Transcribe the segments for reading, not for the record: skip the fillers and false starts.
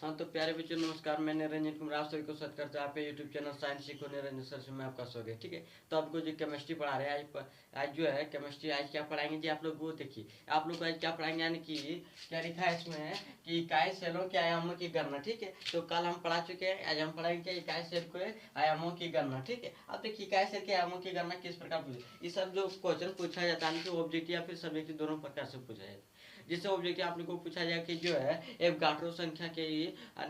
हाँ तो प्यारे बच्चों नमस्कार, मैंने रंजन कुमार आप सभी को स्वागत करता हूँ आपके यूट्यूब चैनल साइंस सीखो निरंजन सर से मैं आपका स्वागत। ठीक है, तो आपको जो केमिस्ट्री पढ़ा रहे हैं आज जो है केमिस्ट्री आज क्या पढ़ाएंगे जी आप लोग वो देखिए। आप लोग को आज क्या पढ़ाएंगे यानी कि क्या लिखा है इसमें कि इकाई सेलों के आयामों की गणना। ठीक है, तो कल हम पढ़ा चुके हैं, आज हम पढ़ाएंगे इकाई सेल के आयामों की गणना। ठीक है, अब देखिए इकाई सेल के आयामों की गणना किस प्रकार पूछे, ये सब जो क्वेश्चन पूछा जाता है ऑब्जेक्टिव या फिर सब्जेक्टिव दोनों प्रकार से पूछा जाता है। जिससे ऑब्जेक्टिव आप लोग को पूछा जाए कि जो है एवोगाड्रो संख्या के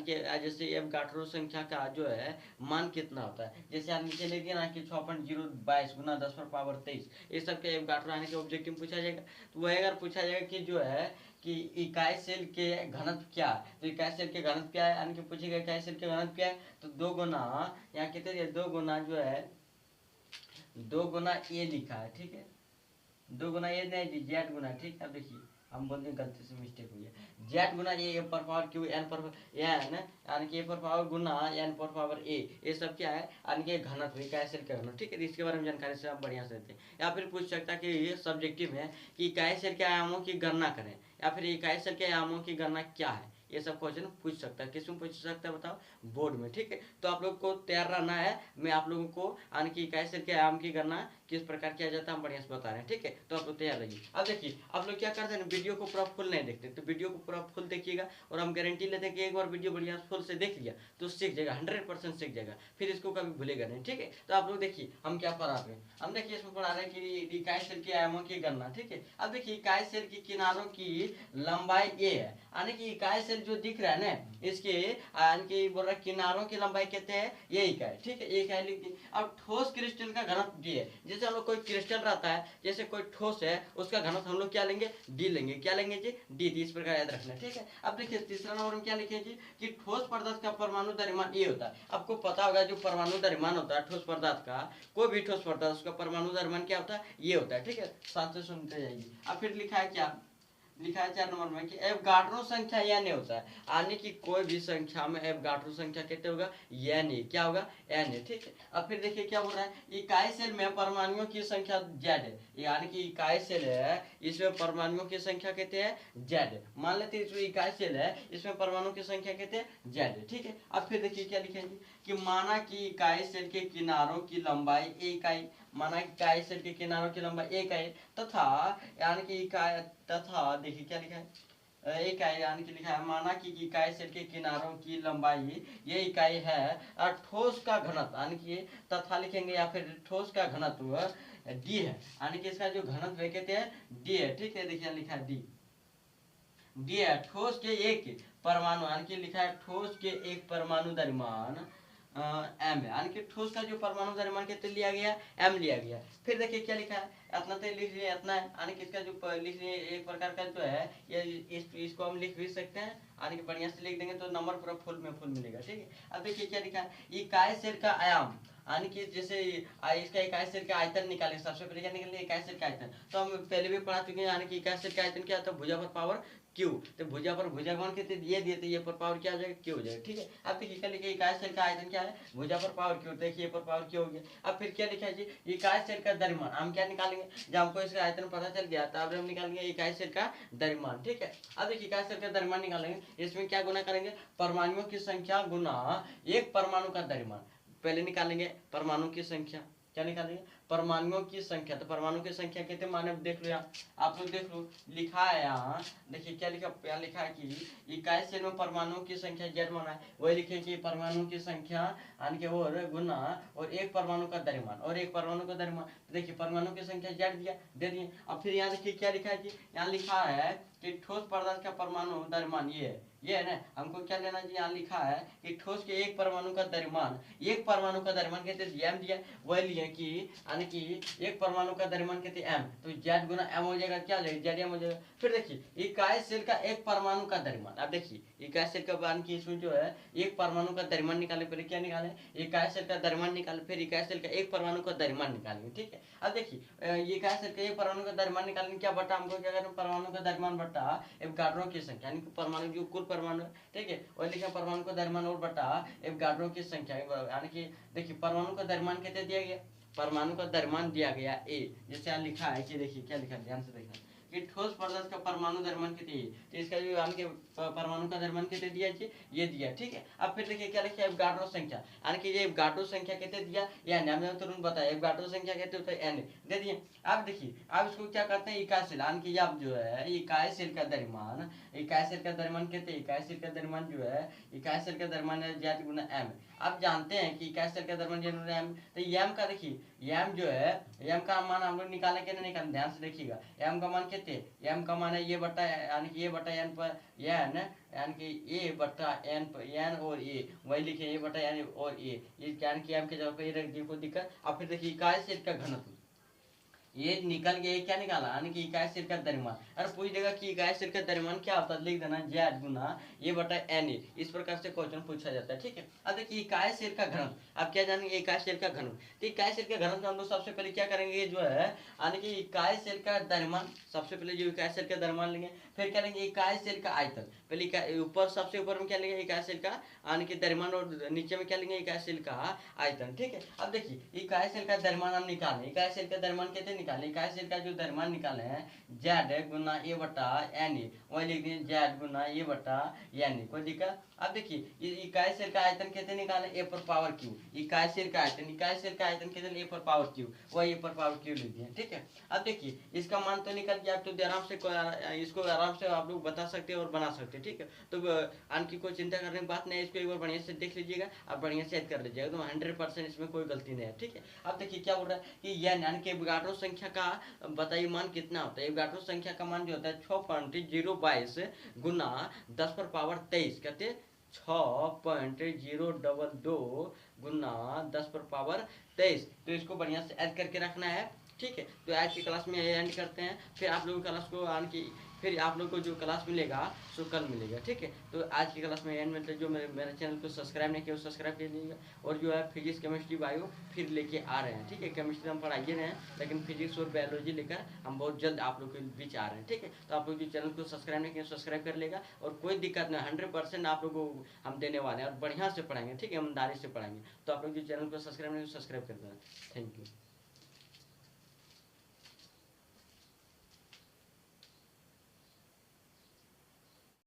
जैसे एवोगाड्रो संख्या का जो है मान कितना होता है, जैसे आप नीचे लिख दिया ना कि 6.022 गुना 10⁻23, ये सब के एवोगाड्रो आने के ऑब्जेक्टिव पूछा जाएगा। तो वह अगर पूछा जाएगा कि जो है कि इकाई सेल के घनत्व क्या है, तो इकाई सेल के घनत्व क्या है यानी कि पूछेगा इकाई सेल के घनत्व क्या है, तो 2 गुना यहाँ कितने 2 गुना जो है 2 गुना ए लिखा है। ठीक है, 2 गुना ए नहीं जेड गुना। ठीक है, अब देखिए हम बोलते हैं गलती से मिस्टेक हुई है, जेड गुना ए पर पावर क्यू एन पर एन यानी कि ए पर पावर गुना एन पर पावर ए, ये सब क्या है यानी कि घनत्व इकाई सेल का घनत्व। ठीक है, इसके बारे में जानकारी से आप बढ़िया से देते हैं। या फिर पूछ सकता है कि ये सब्जेक्टिव है कि इकाई सेल के आयामों की गणना करें, या फिर इकाई सेल के आयामों की गणना क्या है, ये सब क्वेश्चन पूछ सकता है। किसमें पूछ सकता है बताओ, बोर्ड में। ठीक है, तो आप लोग को तैयार रहना है, मैं आप लोगों को यानी कि इकाई सेल के आयाम की गणना किस प्रकार किया जाता है हम बढ़िया से बता रहे हैं। ठीक है, तो आप लोग तैयार रहिए। अब देखिए आप लोग क्या करते हैं, वीडियो को पूरा फुल नहीं देखते, तो वीडियो को पूरा फुल देखिएगा और हम गारंटी लेते हैं कि एक बार वीडियो बढ़िया फुल से देख लिया तो सीख जाएगा, 100% सीख जाएगा, फिर इसको कभी भूलेगा नहीं। ठीक है, तो आप लोग देखिए हम क्या पढ़ा रहे हैं, हम देखिए इसमें पढ़ा रहे हैं कि इकाई सेल के आयामों की गणना। ठीक है, अब देखिए इकाई सेल की किनारों की लंबाई ए है, यानी कि इकाई सेल जो दिख रहा है ना इसके यानी कि बोल रहा किनारों की लंबाई कहते हैं ये इकाई। ठीक है, ये इकाई लिख दी। अब ठोस क्रिस्टल का घनत्व डी है, जैसे हम लोग कोई क्रिस्टल रहता है, जैसे कोई ठोस है उसका घनत्व हम लोग क्या लेंगे, डी लेंगे। क्या लेंगे जी, डी। इस प्रकार याद रखना। ठीक है, अब देखिए तीसरा नंबर में क्या लिखे जी कि ठोस पदार्थ का परमाणु द्रव्यमान ये होता है। आपको पता होगा जो परमाणु द्रव्यमान होता है ठोस पदार्थ का, कोई भी ठोस पदार्थ उसका परमाणु द्रव्यमान क्या होता है, ये होता है। ठीक है, साथ से सुनते जाइए। अब फिर लिखा है क्या, लिखा है 4 नंबर में कि एवोगाड्रो संख्या n होता है, यानी कि कोई भी संख्या में एवोगाड्रो संख्या कितने होगा, n क्या होगा, n है। ठीक है, अब फिर देखिए क्या बोल रहा है, इकाई सेल में परमाणुओं की संख्या z है, यानी कि इकाई सेल है इसमें परमाणुओं की संख्या कहते हैं z है। मान लेते हैं इसमें इकाई सेल है इसमें परमाणुओं की संख्या कहते हैं z है। ठीक है, अब फिर देखिए क्या लिखेंगे कि माना कि इकाई सेल के किनारों की लंबाई इकाई, माना कि इकाई सेल के किनारों की लंबाई इकाई तथा यानी कि इकाई तथा देखिए क्या लिखा है इकाई, यानी कि लिखा है माना कि इकाई सेल के किनारों की लंबाई ये इकाई है और ठोस का घनत्व यानी कि तथा लिखेंगे या फिर ठोस का घनत्व डी है, यानी कि इसका जो घनत्व कहते हैं डी है। ठीक है, देखिए लिखा है डी, डी है ठोस के एक परमाणु, यानी कि लिखा है ठोस के एक परमाणु द्रव्यमान एम है, यानी कि ठोस का जो परमाणु द्रव्यमान कितने लिया गया, एम लिया गया। फिर देखिए क्या लिखा है, इतना तो लिख लिए इतना है, यानी कि इसका जो लिख लिए एक प्रकार का जो है ये इसको हम लिख भी सकते हैं, यानी कि बढ़िया से लिख देंगे तो नंबर पूरा फुल में फुल मिलेगा। ठीक है, अब देखिए क्या लिखा है, इकाई सेल का आयाम, यानी कि जैसे इसका इकाई सेल का आयतन निकाले, सबसे पहले क्या निकालेंगे इकाई सेल का आयतन, तो हम पहले भी पढ़ा चुके हैं, यानी कि इकाई सेल का आयतन क्या होता है, भुजा पर पावर क्यू, तो भुजा पर भुजागमन कितने दिए दिए तो ये पर पावर क्या हो जाएगा, क्यू हो जाएगा। ठीक है, अब देखिए क्या लिखा है इकाई सेल का आयतन क्या है, भुजा पर पावर क्यू, देखिए पर पावर क्यू हो गया। अब फिर क्या लिखा है जी इकाई सेल का द्रव्यमान, हम क्या निकालेंगे जब हमको इसका आयतन पता चल गया तो अब हम निकालेंगे इकाई सेल का द्रव्यमान। ठीक है, अब देखिए इकाई सेल का द्रव्यमान निकालेंगे, इसमें क्या गुना करेंगे, परमाणुओं की संख्या गुना एक परमाणु का द्रव्यमान। पहले निकालेंगे परमाणु की संख्या, क्या निकालेंगे, परमाणुओं की संख्या, तो परमाणु की संख्या कितने माने देख लो यहाँ, आप लोग देख लो लिखा है यहाँ, देखिए क्या लिखा, यहाँ लिखा है कि इकाई सेल में परमाणुओं की संख्या z माना है, वही लिखे कि परमाणु की संख्या यानी कि और गुना और एक परमाणु का द्रव्यमान और एक परमाणु का द्रव्यमान, देखिए परमाणु की संख्या z दिया दे दिए। अब फिर यहाँ देखिए क्या लिखा है कि यहाँ लिखा है कि ठोस पदार्थ का परमाणु द्रव्यमान ये है ना, हमको क्या लेना चाहिए, यहाँ लिखा है कि ठोस के एक परमाणु का द्रव्यमान, एक परमाणु का द्रव्यमान कहते हैं एम दिया, वह लिए कि यानी कि एक परमाणु का द्रव्यमान कहते हैं एम, तो जेड गुना एम हो जाएगा, क्या जेड एम हो जाएगा। फिर देखिए इकाई सेल का एक परमाणु का द्रव्यमान, अब देखिए इकाई सेल का यानी कि इसमें जो है एक परमाणु का द्रव्यमान निकाले, पहले क्या निकाले इकाई सेल का द्रव्यमान निकाले, फिर इकाई सेल का एक परमाणु का द्रव्यमान निकालेंगे। ठीक है, अब देखिए इकाई सेल का एक परमाणु का द्रव्यमान निकालेंगे, क्या बटा हमको क्या करें, परमाणु का द्रव्यमान बटा एवोगाड्रो की संख्या, यानी कि परमाणु जो कुल परमाणु, ठीक है, और लिखा परमाणु का द्रव्यमान और बटा एवोगाड्रो की संख्या, यानी कि देखिए परमाणु का द्रव्यमान कितने दिया गया, परमाणु का द्रव्यमान दिया गया ए, जैसे यहाँ लिखा है कि देखिए क्या लिखा है ध्यान से देखना कि ठोस पदार्थ का परमाणु द्रव्यमान कितनी है, तो इसका जो यानी कि परमाणु का द्रव्यमान कितने दिया है, ये दिया, ठीक है। अब फिर देखिए क्या लिखा है, एवोगाड्रो संख्या, यानी कि ये एवोगाड्रो संख्या कितने दिया, एन, हमने तुरंत बताया एवोगाड्रो संख्या कितने होता है, एन दे दिए। अब देखिए अब इसको क्या करते हैं, इकाई सेल, यानी कि अब जो है इकाई सेल का द्रव्यमान, इकाई सेल का द्रव्यमान कितने, इकाई सेल का द्रव्यमान जो है, इकाई सेल का द्रव्यमान है Z गुना M। अब जानते हैं कि इकाई सेल का द्रव्यमान Z गुना M, तो M का देखिए M जो है, M का मान हम लोग निकाले कि नहीं निकाले, ध्यान से देखिएगा। M का मान कितने, M का मान है ये बटा, यानी कि ये बटा N पर N, यानी कि A बटा N पर N और A, वही लिखे A बटा N और A, ये यानी कि M के जगह पर ये रख दिए, कोई दिक्कत। अब फिर देखिए इकाई सेल का घनत्व, ये निकल गया, क्या निकाला, यानी कि इकाई सेल का द्रव्यमान। अरे पूछ देगा कि इकाई सेल का द्रव्यमान क्या होता है, लिख देना Z गुना ये बटा Na, इस प्रकार से क्वेश्चन पूछा जाता है, ठीक है। अब देखिए इकाई सेल का घनत्व, अब क्या जानेंगे, इकाई सेल का घनत्व, तो इकाई सेल का घनत्व हम लोग सबसे पहले क्या करेंगे, जो है यानी कि इकाई सेल का द्रव्यमान, सबसे पहले जो इकाई सेल का द्रव्यमान लेंगे, फिर क्या लेंगे इकाई सेल का आयतन, पहले ऊपर सबसे ऊपर में क्या लेंगे इकाई सेल का यानी कि द्रव्यमान, और नीचे में क्या लेंगे इकाई सेल का आयतन, ठीक है। अब देखिए इकाई सेल का द्रव्यमान हम निकालें, इकाई सेल का द्रव्यमान कैसे निकालें, इकाई सेल का जो द्रव्यमान निकाले हैं Z गुना ए बटा Na, वही लिख दिए Z गुना ए बटा Na, कोई दिक्कत। अब देखिए इकाई सेल का आयतन कैसे निकालें, A पर पावर Q, इकाई सेल का आयतन, इकाई सेल का आयतन कैसे, A पर पावर Q, वही A पर पावर Q लिख दिए, ठीक है। अब देखिए इसका मान तो निकल गया, आप तो आराम से इसको आराम से आप लोग बता सकते हैं और बना सकते हैं, ठीक है। तो आणकी कोई चिंता करने की बात नहीं है, इसको एक बार बढ़िया से देख लीजिएगा, आप बढ़िया से याद कर लीजिएगा, एकदम 100% इसमें कोई गलती नहीं है, ठीक है। अब देखिए क्या बोल रहा है कि यह यानी कि एवोगाड्रो संख्या का बताइए मान कितना होता है, एवोगाड्रो संख्या का मान जो होता है 6.022 गुना 10 पर पावर 23, कहते 6.022 गुना 10 पर पावर 23, तो इसको बढ़िया से ऐड करके रखना है, ठीक है। तो आज की क्लास में एंड करते हैं, फिर आप लोगों की क्लास को आने की, फिर आप लोग को जो क्लास मिलेगा सो कल मिलेगा, ठीक है। तो आज की क्लास में एंड मिलते, जो मेरे चैनल को सब्सक्राइब नहीं किया वो सब्सक्राइब कर लीजिएगा, और जो है फिजिक्स केमिस्ट्री बायो फिर लेके आ रहे हैं, ठीक है। केमिस्ट्री हम पढ़ाइए रहे हैं, लेकिन फिजिक्स और बायोलॉजी लेकर हम बहुत जल्द आप लोग के बीच आ रहे हैं, ठीक है। तो आप लोग जो चैनल को सब्सक्राइब नहीं किया सब्सक्राइब कर लेगा, और कोई दिक्कत नहीं, 100% आप लोग को हम देने वाले हैं, और बढ़िया से पढ़ाएंगे, ठीक है, ईमानदारी से पढ़ाएंगे। तो आप लोग जो चैनल को सब्सक्राइब नहीं सब्सक्राइब कर देना, थैंक यू।